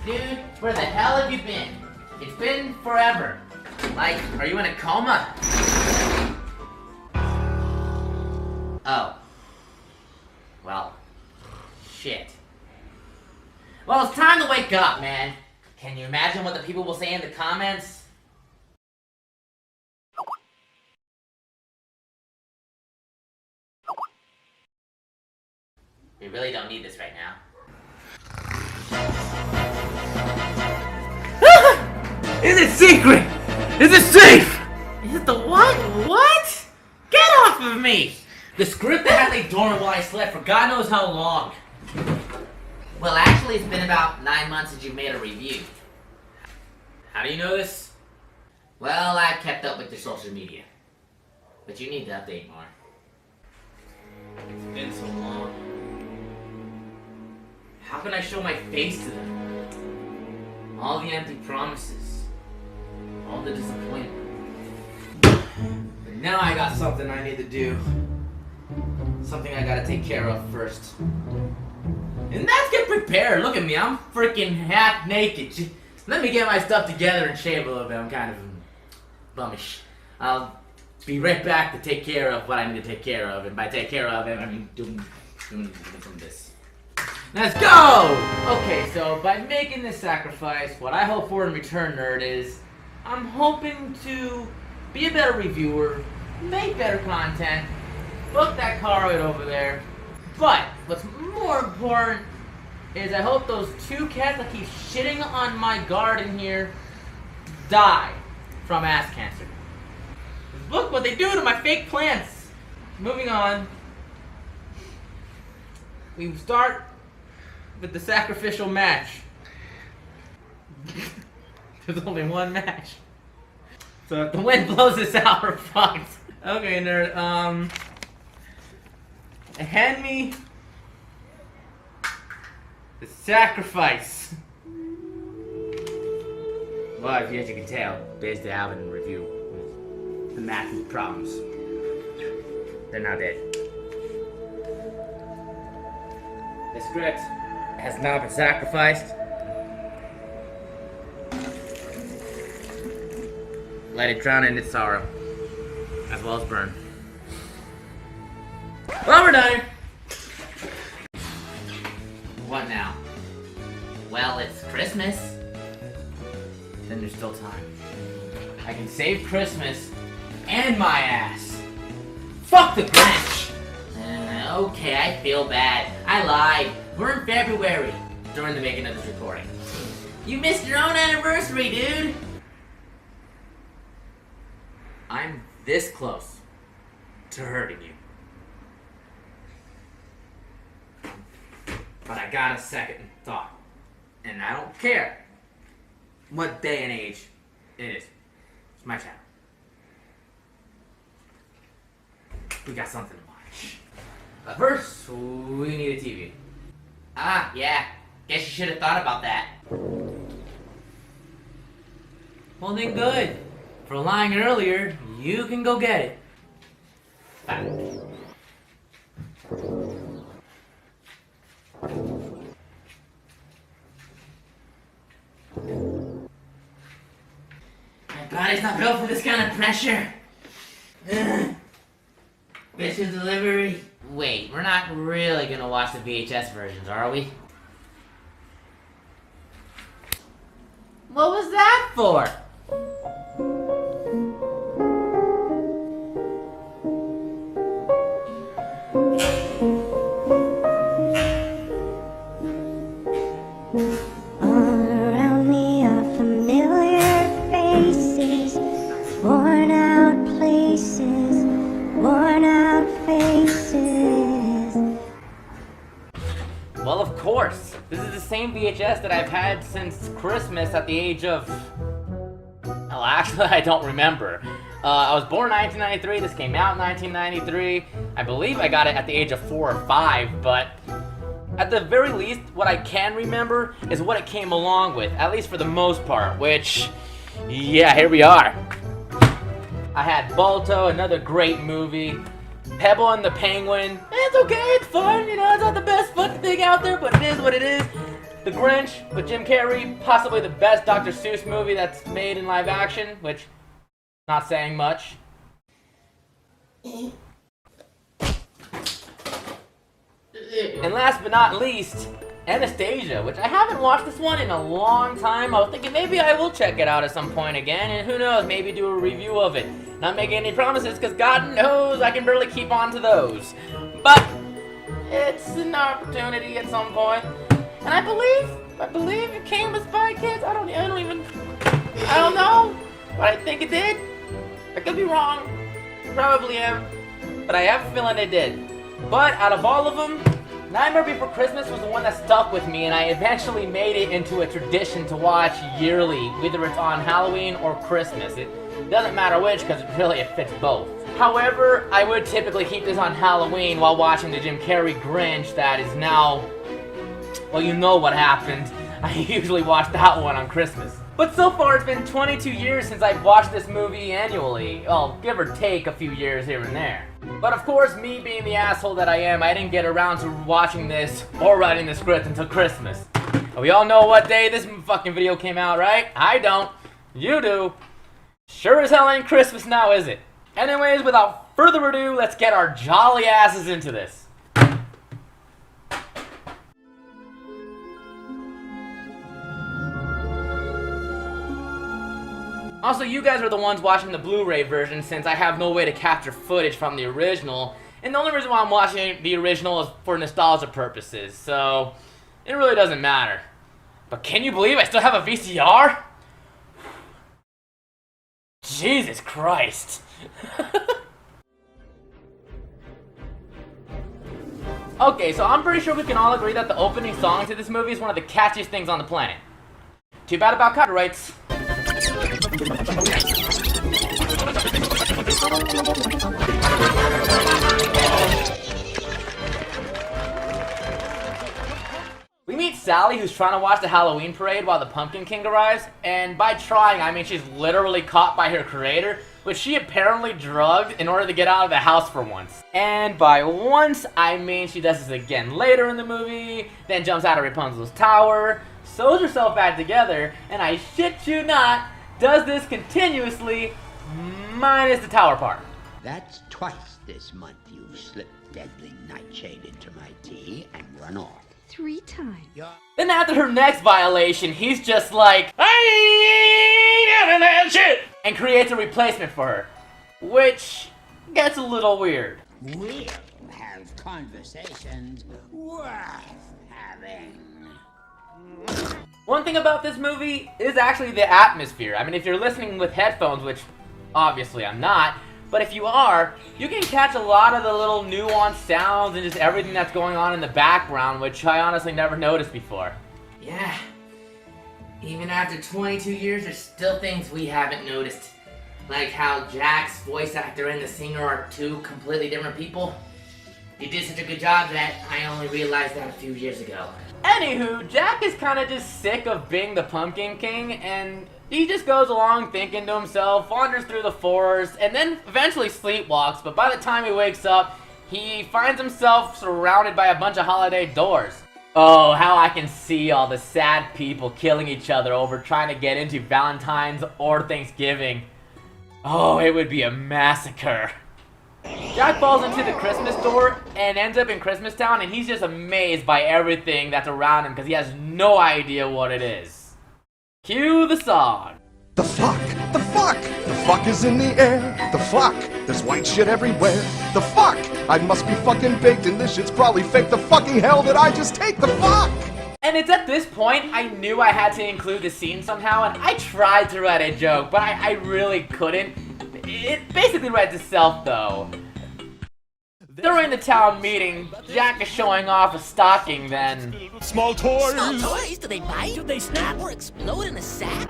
Dude, where the hell have you been? It's been forever. Like, are you in a coma? Oh. Well, shit. Well, it's time to wake up, man. Can you imagine what the people will say in the comments? We really don't need this right now. Is it secret? Is it safe? Is it the what? What? Get off of me! The script that had me dormant while I slept for God knows how long. Well, actually, it's been about 9 months since you made a review. How do you know this? Well, I've kept up with your social media. But you need to update more. It's been so long. How can I show my face to them? All the empty promises. All the disappointment. But now I got something I need to do. Something I gotta take care of first. And that's get prepared. Look at me, I'm freaking half naked. Let me get my stuff together and shave a little bit. I'm kind of bummish. I'll be right back to take care of what I need to take care of. And by take care of it, I mean doing from this. Let's go! Okay, so by making this sacrifice, what I hope for in return, nerd, is I'm hoping to be a better reviewer, make better content, book that car right over there. But what's more important is I hope those 2 cats that keep shitting on my garden here die from ass cancer. Look what they do to my fake plants. Moving on. We start with the sacrificial match. There's only one match. So if the wind blows us out, we're fucked. Okay, nerd. Hand me the sacrifice. Well, as you can tell, based the Alvin review, the math problems. They're now dead. The script has now been sacrificed. Let it drown in its sorrow, as well as burn. Well, we're done. What now? Well, it's Christmas. Then there's still time. I can save Christmas and my ass. Fuck the Grinch. Okay, I feel bad. I lied. We're in February during the making of this recording. You missed your own anniversary, dude. I'm this close to hurting you. But I got a second thought. And I don't care what day and age it is. It's my channel. We got something to watch. But first, we need a TV. Ah, yeah. Guess you should have thought about that. Well then good. For lying earlier, you can go get it. Bye. My body's not built for this kind of pressure. Bitches delivery. Wait, we're not really gonna watch the VHS versions, are we? What was that for? Well, of course. This is the same VHS that I've had since Christmas at the age of... Well, actually, I don't remember. I was born in 1993. This came out in 1993. I believe I got it at the age of 4 or 5, but... At the very least, what I can remember is what it came along with, at least for the most part, which... Yeah, here we are. I had Balto, another great movie. Pebble and the Penguin. It's okay, it's fun, you know, it's not the best fucking thing out there, but it is what it is. The Grinch with Jim Carrey, possibly the best Dr. Seuss movie that's made in live action, which, not saying much. And last but not least, Anastasia, which I haven't watched this one in a long time. I was thinking maybe I will check it out at some point again, and who knows, maybe do a review of it. Not making any promises, because God knows I can barely keep on to those. But it's an opportunity at some point. And I believe it came with Spy Kids. I don't know, but I think it did. I could be wrong, probably am, but I have a feeling it did. But out of all of them, Nightmare Before Christmas was the one that stuck with me, and I eventually made it into a tradition to watch yearly, whether it's on Halloween or Christmas. It doesn't matter which, because it fits both. However, I would typically keep this on Halloween while watching the Jim Carrey Grinch that is now, well, you know what happened. I usually watch that one on Christmas. But so far, it's been 22 years since I've watched this movie annually. Well, give or take a few years here and there. But of course, me being the asshole that I am, I didn't get around to watching this or writing the script until Christmas. And we all know what day this fucking video came out, right? I don't. You do. Sure as hell ain't Christmas now, is it? Anyways, without further ado, let's get our jolly asses into this. Also, you guys are the ones watching the Blu-ray version since I have no way to capture footage from the original. And the only reason why I'm watching the original is for nostalgia purposes, so it really doesn't matter. But can you believe I still have a VCR? Jesus Christ. Okay, so I'm pretty sure we can all agree that the opening song to this movie is one of the catchiest things on the planet. Too bad about copyrights. We meet Sally, who's trying to watch the Halloween parade while the Pumpkin King arrives, and by trying, I mean she's literally caught by her creator, which she apparently drugged in order to get out of the house for once. And by once, I mean she does this again later in the movie, then jumps out of Rapunzel's tower, sews herself back together, and I shit you not, does this continuously, minus the tower part. That's twice this month you've slipped deadly nightshade into my tea and run off. 3 times. Then after her next violation, he's just like, I ain't having that shit! And creates a replacement for her. Which gets a little weird. We'll have conversations worth having. One thing about this movie is actually the atmosphere. I mean, if you're listening with headphones, which obviously I'm not, but if you are, you can catch a lot of the little nuanced sounds and just everything that's going on in the background, which I honestly never noticed before. Yeah, even after 22 years, there's still things we haven't noticed. Like how Jack's voice actor and the singer are 2 completely different people. He did such a good job that I only realized that a few years ago. Anywho, Jack is kind of just sick of being the Pumpkin King, and he just goes along thinking to himself, wanders through the forest, and then eventually sleepwalks, but by the time he wakes up, he finds himself surrounded by a bunch of holiday doors. Oh, how I can see all the sad people killing each other over trying to get into Valentine's or Thanksgiving. Oh, it would be a massacre. Jack falls into the Christmas store and ends up in Christmas Town, and he's just amazed by everything that's around him because he has no idea what it is. Cue the song. The fuck? The fuck? The fuck is in the air. The fuck? There's white shit everywhere. The fuck? I must be fucking baked and this shit's probably fake. The fucking hell did I just take? The fuck? And it's at this point I knew I had to include the scene somehow, and I tried to write a joke, but I really couldn't. It basically writes itself though. During the town meeting, Jack is showing off a stocking then. Small toys! Small toys? Do they bite? Do they snap or explode in a sack?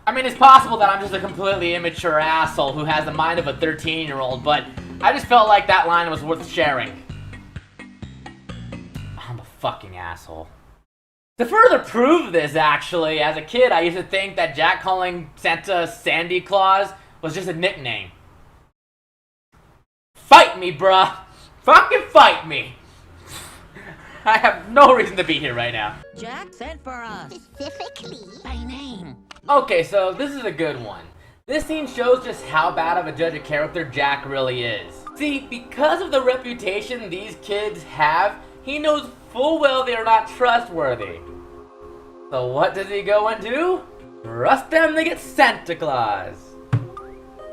I mean, it's possible that I'm just a completely immature asshole who has the mind of a 13-year-old, but I just felt like that line was worth sharing. I'm a fucking asshole. To further prove this, actually, as a kid, I used to think that Jack calling Santa Sandy Claus was just a nickname. Fight me, bruh. Fucking fight me. I have no reason to be here right now. Jack sent for us. Specifically By name. Okay, so this is a good one. This scene shows just how bad of a judge of character Jack really is. See, because of the reputation these kids have, he knows full well they are not trustworthy. So what does he go and do? Trust them to get Santa Claus.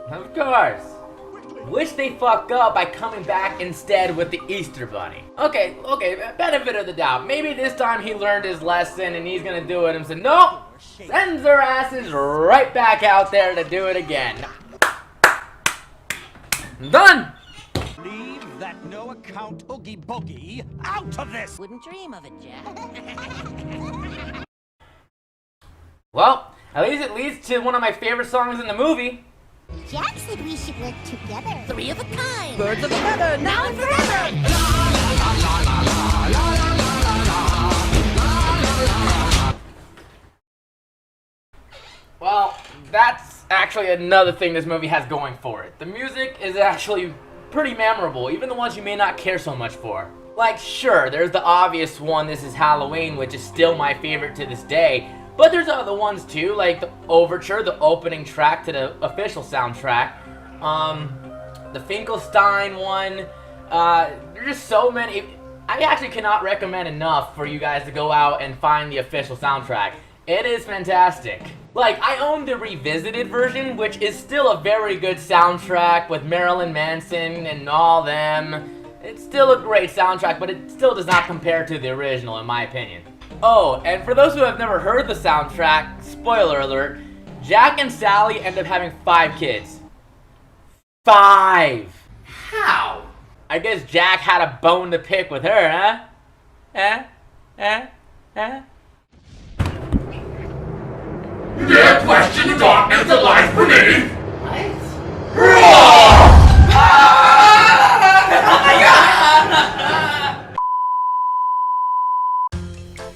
Of course. Which they fuck up by coming back instead with the Easter Bunny. Okay, benefit of the doubt. Maybe this time he learned his lesson and he's gonna do it and said, nope! Sends their asses right back out there to do it again. Done! Leave that no-account Oogie Boogie out of this! Wouldn't dream of it, Jack. Well, at least it leads to one of my favorite songs in the movie. Jack said we should work together. Three of a kind. Birds of a feather, Now and forever. Well, that's actually another thing this movie has going for it. The music is actually pretty memorable, even the ones you may not care so much for. Like, sure, there's the obvious one, This Is Halloween, which is still my favorite to this day. But there's other ones too, like the Overture, the opening track to the official soundtrack. The Finkelstein one. There's just so many. I actually cannot recommend enough for you guys to go out and find the official soundtrack. It is fantastic. Like, I own the revisited version, which is still a very good soundtrack with Marilyn Manson and all them. It's still a great soundtrack, but it still does not compare to the original, in my opinion. Oh, and for those who have never heard the soundtrack, spoiler alert, Jack and Sally end up having 5 kids. 5! How? I guess Jack had a bone to pick with her, huh? Their question of darkness to life beneath!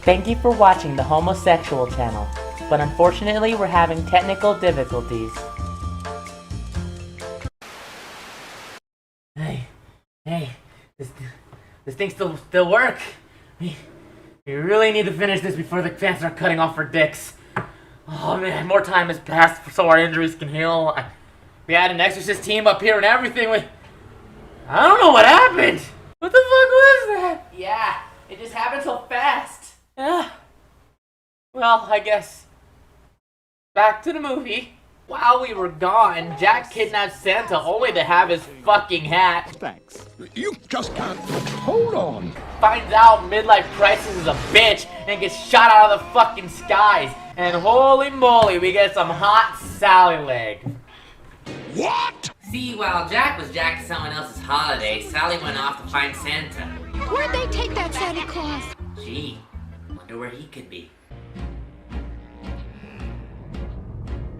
Thank you for watching the Homosexual channel, but unfortunately we're having technical difficulties. Hey, this thing still work. We really need to finish this before the fans start cutting off our dicks. Oh man, more time has passed so our injuries can heal. We had an exorcist team up here and everything. I don't know what happened. What the fuck was that? Yeah, it just happened so fast. Yeah. Well, I guess back to the movie. While we were gone, Jack kidnapped Santa only to have his fucking hat. Thanks. You just can't. Hold on. Finds out midlife crisis is a bitch and gets shot out of the fucking skies. And holy moly, we get some hot Sally leg. What? See, while Jack was jacking someone else's holiday, Sally went off to find Santa. Where'd they take that Santa Claus? Gee, wonder where he could be.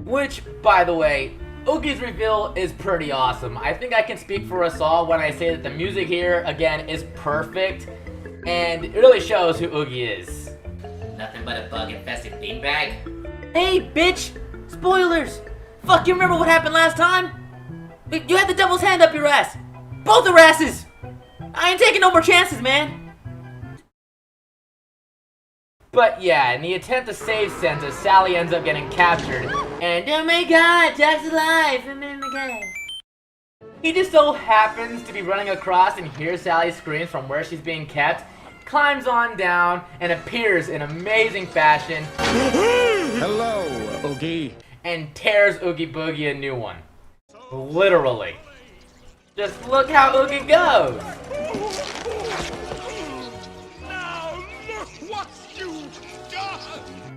Which, by the way, Oogie's reveal is pretty awesome. I think I can speak for us all when I say that the music here, again, is perfect. And it really shows who Oogie is. Nothing but a bug-infested beanbag. Hey, bitch! Spoilers! Fuck, you remember what happened last time? You had the devil's hand up your ass! Both your asses! I ain't taking no more chances, man! But yeah, in the attempt to save Santa, Sally ends up getting captured. And oh my god, Jack's alive! Oh my god. He just so happens to be running across and hears Sally's screams from where she's being kept, climbs on down, and appears in amazing fashion. Hello, Oogie. And tears Oogie Boogie a new one. Literally. Just look how Oogie goes!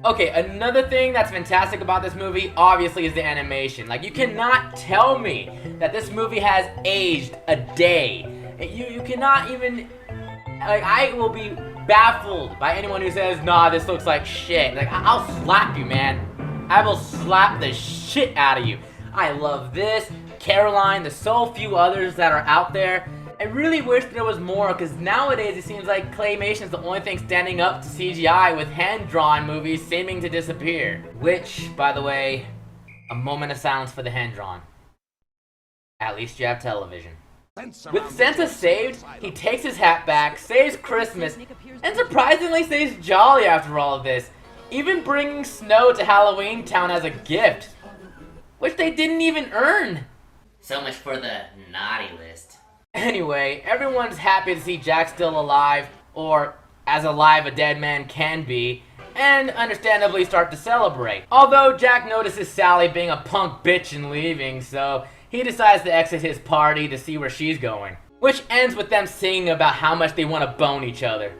Okay, another thing that's fantastic about this movie, obviously, is the animation. Like, you cannot tell me that this movie has aged a day. You cannot even... Like, I will be baffled by anyone who says, nah, this looks like shit. Like, I'll slap you, man. I will slap the shit out of you. I love this, Caroline, there's so few others that are out there. I really wish there was more, because nowadays it seems like claymation is the only thing standing up to CGI, with hand-drawn movies seeming to disappear. Which, by the way, a moment of silence for the hand-drawn. At least you have television. With Santa saved, he takes his hat back, saves Christmas, and surprisingly stays jolly after all of this, even bringing snow to Halloween Town as a gift, which they didn't even earn. So much for the naughty list. Anyway, everyone's happy to see Jack still alive, or as alive a dead man can be, and understandably start to celebrate. Although Jack notices Sally being a punk bitch and leaving, so he decides to exit his party to see where she's going. Which ends with them singing about how much they want to bone each other.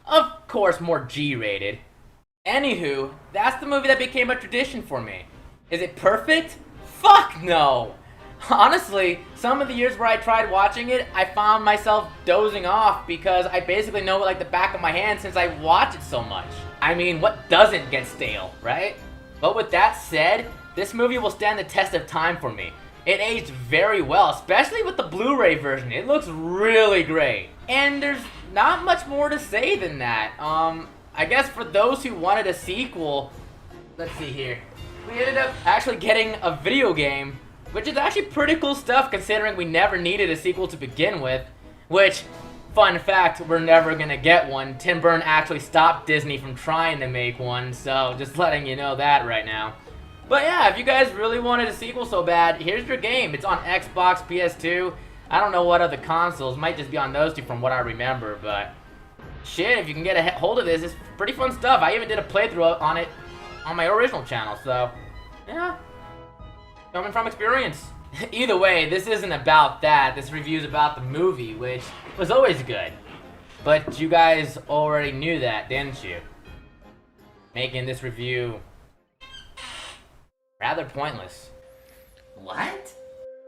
Of course, more G-rated. Anywho, that's the movie that became a tradition for me. Is it perfect? Fuck no! Honestly, some of the years where I tried watching it, I found myself dozing off because I basically know it like the back of my hand since I watch it so much. I mean, what doesn't get stale, right? But with that said, this movie will stand the test of time for me. It aged very well, especially with the Blu-ray version. It looks really great. And there's not much more to say than that. I guess for those who wanted a sequel, let's see here. We ended up actually getting a video game, which is actually pretty cool stuff considering we never needed a sequel to begin with. Which, fun fact, we're never gonna get one. Tim Burton actually stopped Disney from trying to make one, so just letting you know that right now. But yeah, if you guys really wanted a sequel so bad, here's your game. It's on Xbox, PS2. I don't know what other consoles. Might just be on those two from what I remember, but shit, if you can get a hold of this, it's pretty fun stuff. I even did a playthrough on it on my original channel, so yeah, coming from experience. Either way, this isn't about that. This review's about the movie, which was always good. But you guys already knew that, didn't you? Making this review rather pointless. What?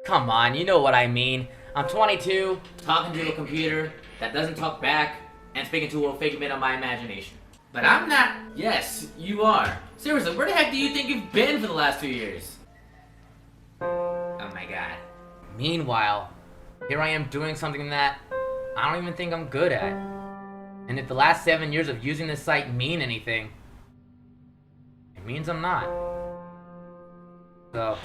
Come on, you know what I mean. I'm 22, Talking to a computer that doesn't talk back, and speaking to a figment of my imagination. But I'm not. Yes, you are. Seriously, where the heck do you think you've been for the last 2 years? Oh my god. Meanwhile, here I am doing something that I don't even think I'm good at. And if the last 7 years of using this site mean anything, it means I'm not. So,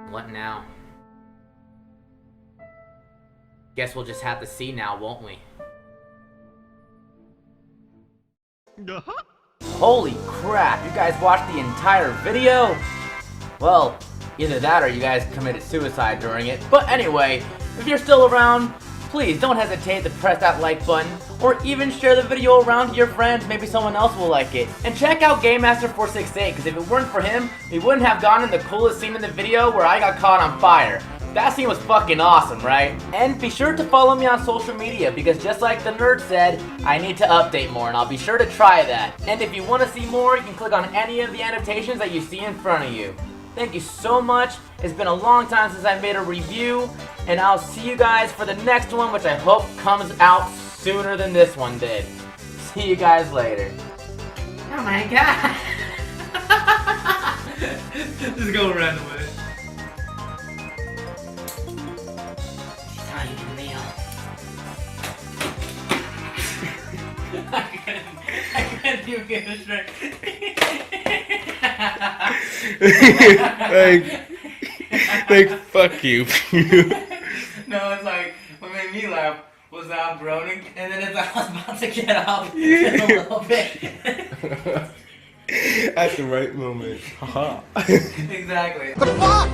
what now? Guess we'll just have to see now, won't we? Holy crap, you guys watched the entire video? Well, either that or you guys committed suicide during it. But anyway, if you're still around, please don't hesitate to press that like button, or even share the video around to your friends, maybe someone else will like it. And check out Game Master 468, because if it weren't for him, we wouldn't have gotten the coolest scene in the video where I got caught on fire. That scene was fucking awesome, right? And be sure to follow me on social media, because just like the nerd said, I need to update more, and I'll be sure to try that. And if you want to see more, you can click on any of the annotations that you see in front of you. Thank you so much. It's been a long time since I made a review, and I'll see you guys for the next one, which I hope comes out sooner than this one did. See you guys later. Oh my god. Just go random with it. She's not even real. I couldn't even get this right. like, fuck you. No, it's like, what made me laugh was that I'm groaning, and then as I was about to get up, just a little bit. At the right moment. Haha. Exactly. The fuck?